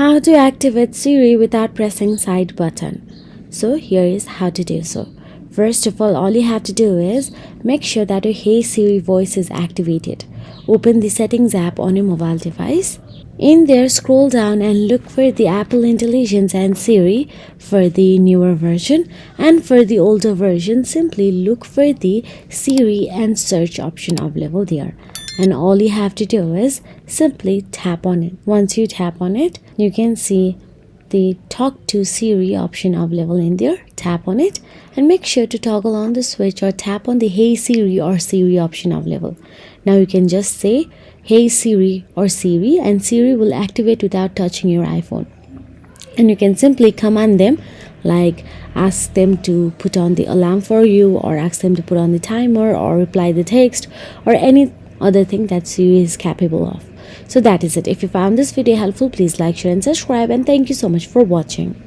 How to activate Siri without pressing side button. So here is how to do so. First of all you have to do is make sure that your Hey Siri voice is activated. Open the settings app on your mobile device. In there, scroll down and look for the Apple Intelligence and Siri for the newer version, and for the older version simply look for the Siri and search option available there. And all you have to do is simply tap on it. Once you tap on it, you can see the talk to Siri option available in there. Tap on it and make sure to toggle on the switch or tap on the Hey Siri or Siri option available. Now you can just say Hey Siri or Siri and Siri will activate without touching your iPhone. And you can simply command them, like ask them to put on the alarm for you, or ask them to put on the timer, or reply the text, or any other thing that Siri is capable of. So that is it. If you found this video helpful, please like, share and subscribe, and thank you so much for watching.